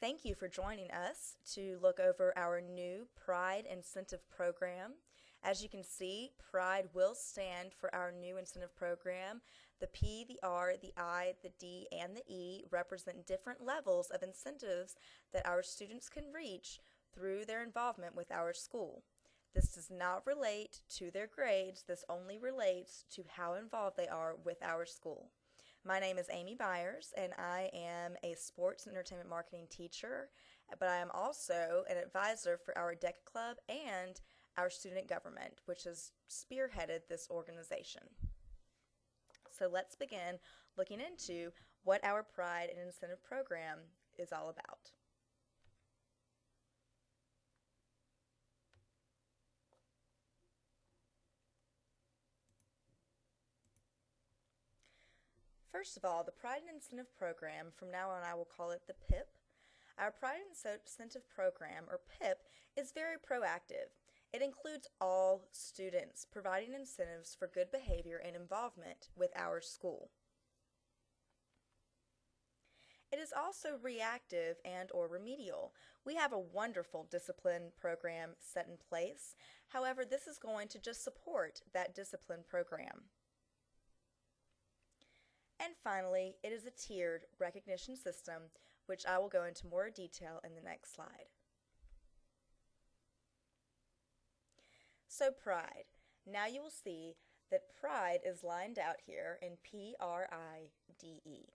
Thank you for joining us to look over our new Pride Incentive Program. As you can see, Pride will stand for our new incentive program. The P, the R, the I, the D, and the E represent different levels of incentives that our students can reach through their involvement with our school. This does not relate to their grades. This only relates to how involved they are with our school. My name is Amy Byers, and I am a sports and entertainment marketing teacher, but I am also an advisor for our DECA Club and our student government, which has spearheaded this organization. So let's begin looking into what our Pride and Incentive Program is all about. First of all, the Pride and Incentive Program, from now on I will call it the PIP. Our Pride and Incentive Program, or PIP, is very proactive. It includes all students, providing incentives for good behavior and involvement with our school. It is also reactive and or remedial. We have a wonderful discipline program set in place. However, this is going to just support that discipline program. And finally, it is a tiered recognition system, which I will go into more detail in the next slide. So Pride. Now you will see that Pride is lined out here in P-R-I-D-E.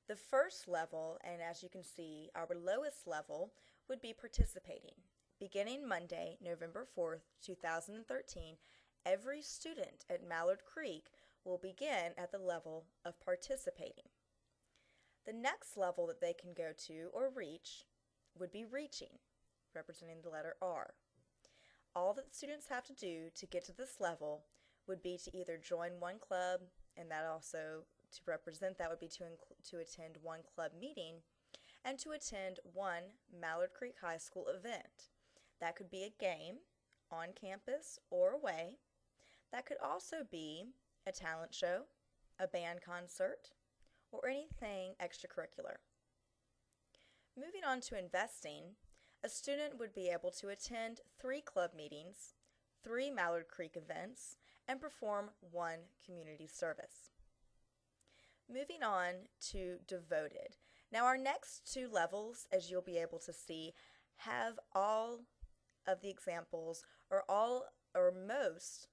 The first level, and as you can see, our lowest level, would be participating. Beginning Monday, November 4th, 2013, every student at Mallard Creek will begin at the level of participating. The next level that they can go to or reach would be reaching, representing the letter R. All that students have to do to get to this level would be to either join one club, and that also, to represent that, would be to attend one club meeting, and to attend one Mallard Creek High School event. That could be a game on campus or away. That could also be a talent show, a band concert, or anything extracurricular. Moving on to investing, a student would be able to attend 3 club meetings, 3 Mallard Creek events, and perform 1 community service. Moving on to devoted. Now our next 2 levels, as you'll be able to see, have all of the examples or all or most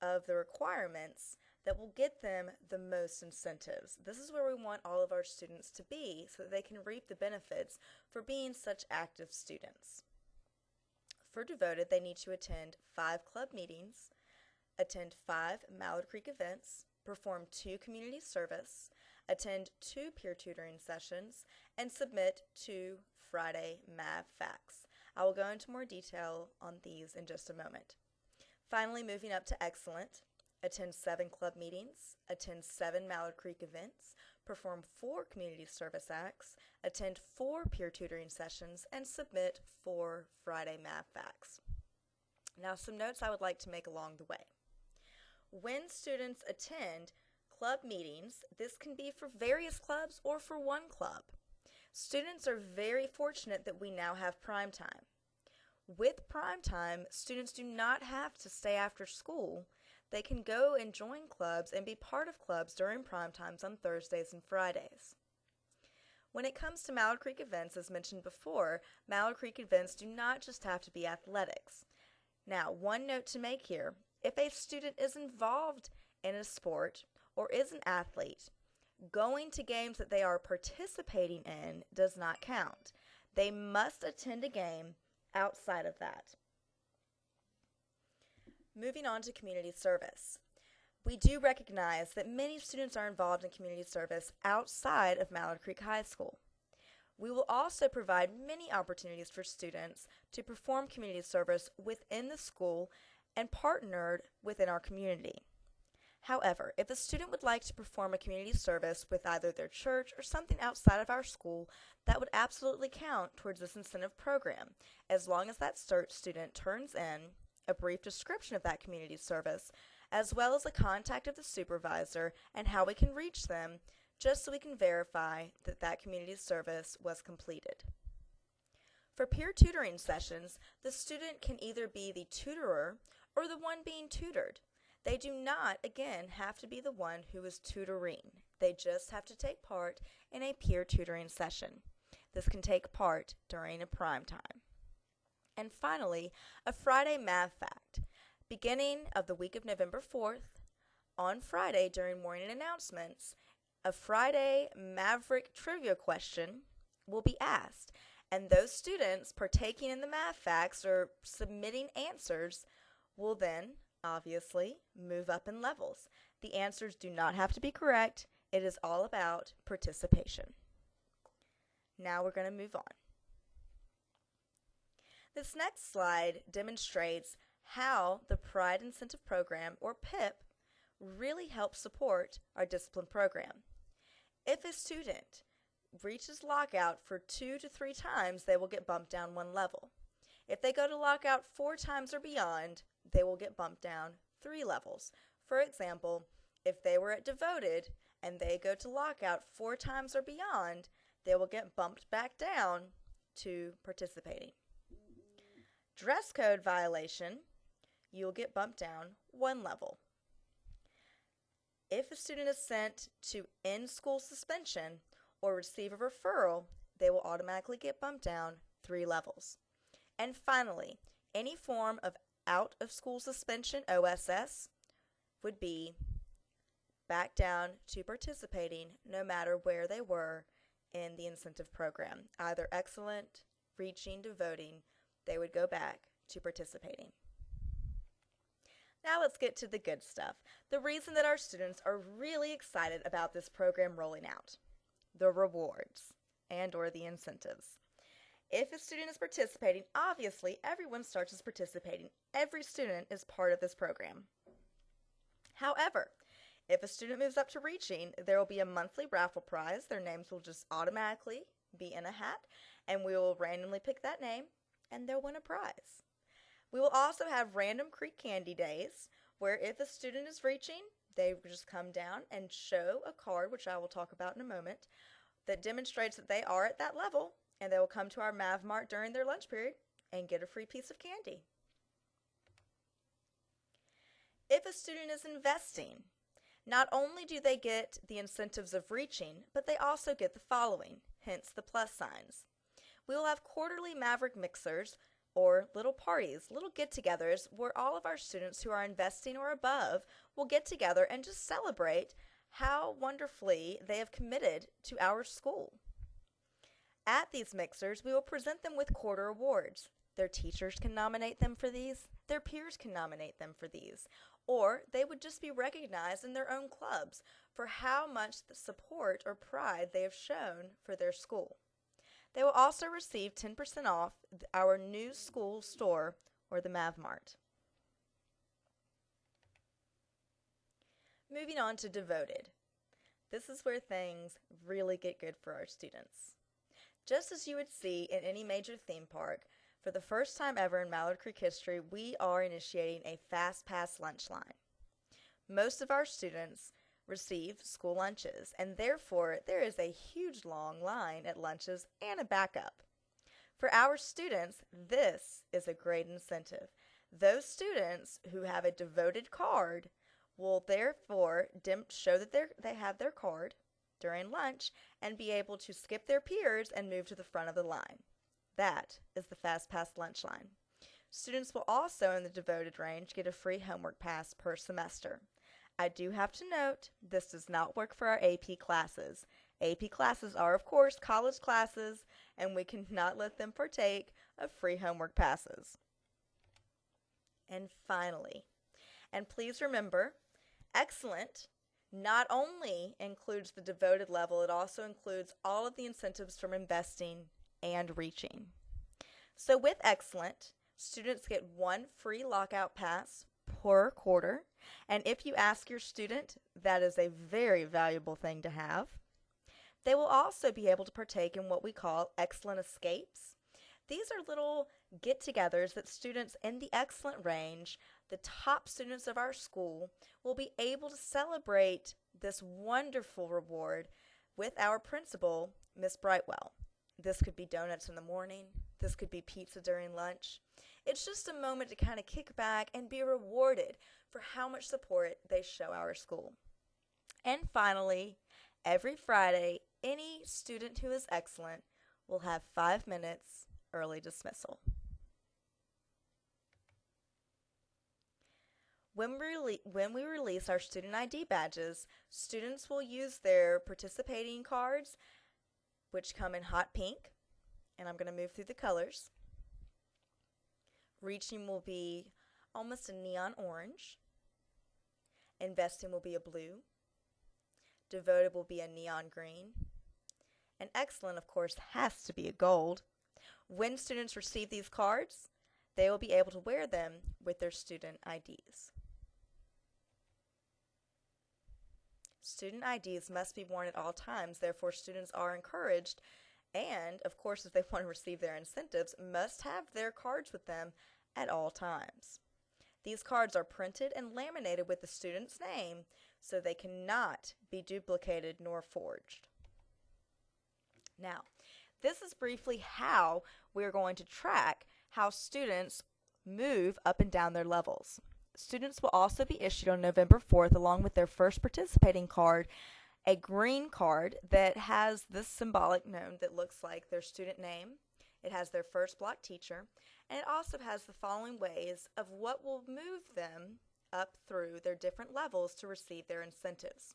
of the requirements that will get them the most incentives. This is where we want all of our students to be so that they can reap the benefits for being such active students. For devoted, they need to attend 5 club meetings, attend 5 Mallard Creek events, perform 2 community service, attend 2 peer tutoring sessions, and submit 2 Friday Math Facts. I will go into more detail on these in just a moment. Finally, moving up to excellent, attend 7 club meetings, attend 7 Mallard Creek events, perform 4 community service acts, attend 4 peer tutoring sessions, and submit 4 Friday Math Facts. Now, some notes I would like to make along the way. When students attend club meetings, this can be for various clubs or for one club. Students are very fortunate that we now have prime time. With prime time, students do not have to stay after school. They can go and join clubs and be part of clubs during prime times on Thursdays and Fridays. When it comes to Mallard Creek events, as mentioned before, Mallard Creek events do not just have to be athletics. Now, one note to make here, if a student is involved in a sport or is an athlete, going to games that they are participating in does not count. They must attend a game outside of that. Moving on to community service. We do recognize that many students are involved in community service outside of Mallard Creek High School. We will also provide many opportunities for students to perform community service within the school and partnered within our community. However, if a student would like to perform a community service with either their church or something outside of our school, that would absolutely count towards this incentive program, as long as that student turns in a brief description of that community service, as well as a contact of the supervisor and how we can reach them just so we can verify that that community service was completed. For peer tutoring sessions, the student can either be the tutorer or the one being tutored. They do not, again, have to be the one who is tutoring. They just have to take part in a peer tutoring session. This can take part during a prime time. And finally, a Friday math fact. Beginning of the week of November 4th, on Friday during morning announcements, a Friday Maverick trivia question will be asked, and those students partaking in the math facts or submitting answers will then, obviously, move up in levels. The answers do not have to be correct. It is all about participation. Now we're going to move on. This next slide demonstrates how the Pride Incentive Program, or PIP, really helps support our discipline program. If a student reaches lockout for 2 to 3 times, they will get bumped down 1 level. If they go to lockout 4 times or beyond, they will get bumped down 3 levels. For example, if they were at devoted and they go to lockout 4 times or beyond, they will get bumped back down to participating. Dress code violation, you'll get bumped down 1 level. If a student is sent to in-school suspension or receive a referral, they will automatically get bumped down 3 levels. And finally, any form of out-of-school suspension, OSS, would be back down to participating no matter where they were in the incentive program. Either excellent, reaching, devoting, they would go back to participating. Now let's get to the good stuff. The reason that our students are really excited about this program rolling out. The rewards and or the incentives. If a student is participating, obviously everyone starts as participating. Every student is part of this program. However, if a student moves up to reaching, there will be a monthly raffle prize. Their names will just automatically be in a hat, and we will randomly pick that name, and they'll win a prize. We will also have Random Creek Candy Days, where if a student is reaching, they just come down and show a card, which I will talk about in a moment, that demonstrates that they are at that level, and they will come to our Mav Mart during their lunch period and get a free piece of candy. If a student is investing, not only do they get the incentives of reaching, but they also get the following, hence the plus signs. We will have quarterly Maverick mixers, or little parties, little get-togethers, where all of our students who are investing or above will get together and just celebrate how wonderfully they have committed to our school. At these mixers, we will present them with quarter awards. Their teachers can nominate them for these, their peers can nominate them for these, or they would just be recognized in their own clubs for how much the support or pride they have shown for their school. They will also receive 10% off our new school store, or the Mav Mart. Moving on to Devoted. This is where things really get good for our students. Just as you would see in any major theme park, for the first time ever in Mallard Creek history, we are initiating a Fast Pass lunch line. Most of our students receive school lunches, and therefore there is a huge long line at lunches and a backup. For our students, this is a great incentive. Those students who have a Devoted card will therefore show that they have their card during lunch and be able to skip their peers and move to the front of the line. That is the Fast Pass lunch line. Students will also, in the Devoted range, get a free homework pass per semester. I do have to note, this does not work for our AP classes. AP classes are, of course, college classes, and we cannot let them partake of free homework passes. And finally, and please remember, Excellent not only includes the Devoted level, it also includes all of the incentives from investing and reaching. So with Excellent, students get 1 free lockout pass per quarter, and if you ask your student, that is a very valuable thing to have. They will also be able to partake in what we call Excellent Escapes. These are little get-togethers that students in the Excellent range, the top students of our school, will be able to celebrate this wonderful reward with our principal, Miss Brightwell. This could be donuts in the morning. This could be pizza during lunch. It's just a moment to kind of kick back and be rewarded for how much support they show our school. And finally, every Friday, any student who is excellent will have 5 minutes early dismissal. When we release our student ID badges, students will use their participating cards, which come in hot pink, and I'm going to move through the colors. Reaching will be almost a neon orange. Investing will be a blue. Devoted will be a neon green. And excellent, of course, has to be a gold. When students receive these cards, they will be able to wear them with their student IDs. Student IDs must be worn at all times, therefore students are encouraged and, of course, if they want to receive their incentives, must have their cards with them at all times. These cards are printed and laminated with the student's name, so they cannot be duplicated nor forged. Now, this is briefly how we're going to track how students move up and down their levels. Students will also be issued on November 4th, along with their first participating card, a green card that has this symbolic note that looks like their student name. It has their first block teacher, and it also has the following ways of what will move them up through their different levels to receive their incentives.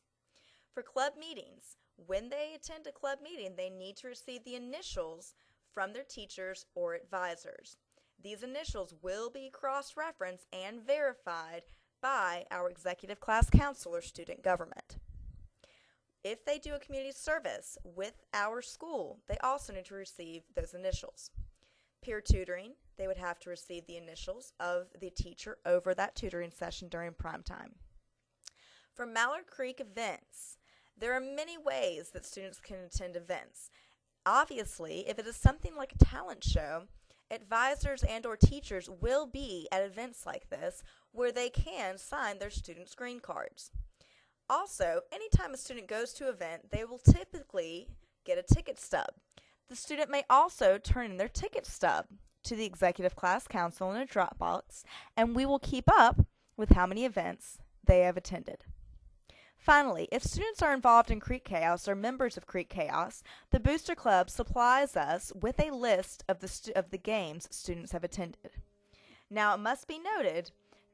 For club meetings, when they attend a club meeting, they need to receive the initials from their teachers or advisors. These initials will be cross-referenced and verified by our executive class counselor student government. If they do a community service with our school, they also need to receive those initials. Peer tutoring, they would have to receive the initials of the teacher over that tutoring session during prime time. For Mallard Creek events, there are many ways that students can attend events. Obviously, if it is something like a talent show, advisors and or teachers will be at events like this where they can sign their students' green cards. Also, anytime a student goes to an event, they will typically get a ticket stub. The student may also turn in their ticket stub to the Executive Class Council in a Dropbox, and we will keep up with how many events they have attended. Finally, if students are involved in Creek Chaos or members of Creek Chaos, the Booster Club supplies us with a list of the games students have attended. Now, it must be noted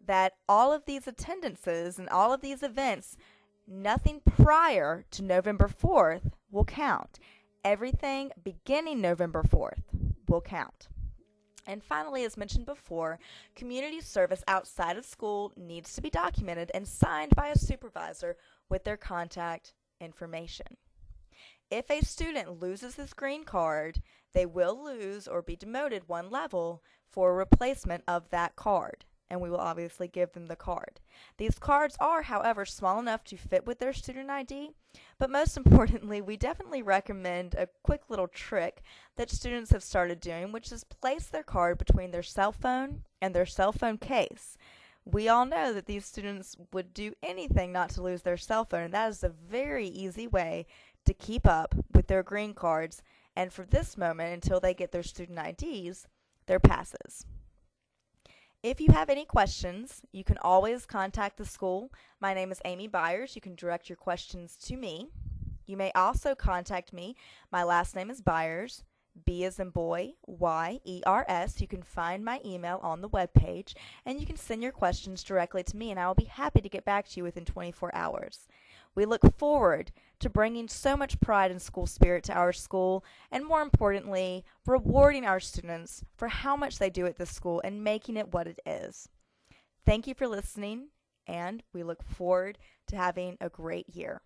that all of these attendances and all of these events, nothing prior to November 4th will count. Everything beginning November 4th will count. And finally, as mentioned before, community service outside of school needs to be documented and signed by a supervisor with their contact information. If a student loses his green card, they will lose or be demoted one level for a replacement of that card, and we will obviously give them the card. These cards are, however, small enough to fit with their student ID, but most importantly, we definitely recommend a quick little trick that students have started doing, which is place their card between their cell phone and their cell phone case. We all know that these students would do anything not to lose their cell phone, and that is a very easy way to keep up with their green cards, and for this moment, until they get their student IDs, their passes. If you have any questions, you can always contact the school. My name is Amy Byers. You can direct your questions to me. You may also contact me. My last name is Byers, B as in boy, Y-E-R-S. You can find my email on the webpage, and you can send your questions directly to me, and I will be happy to get back to you within 24 hours. We look forward to bringing so much pride and school spirit to our school, and more importantly, rewarding our students for how much they do at this school and making it what it is. Thank you for listening, and we look forward to having a great year.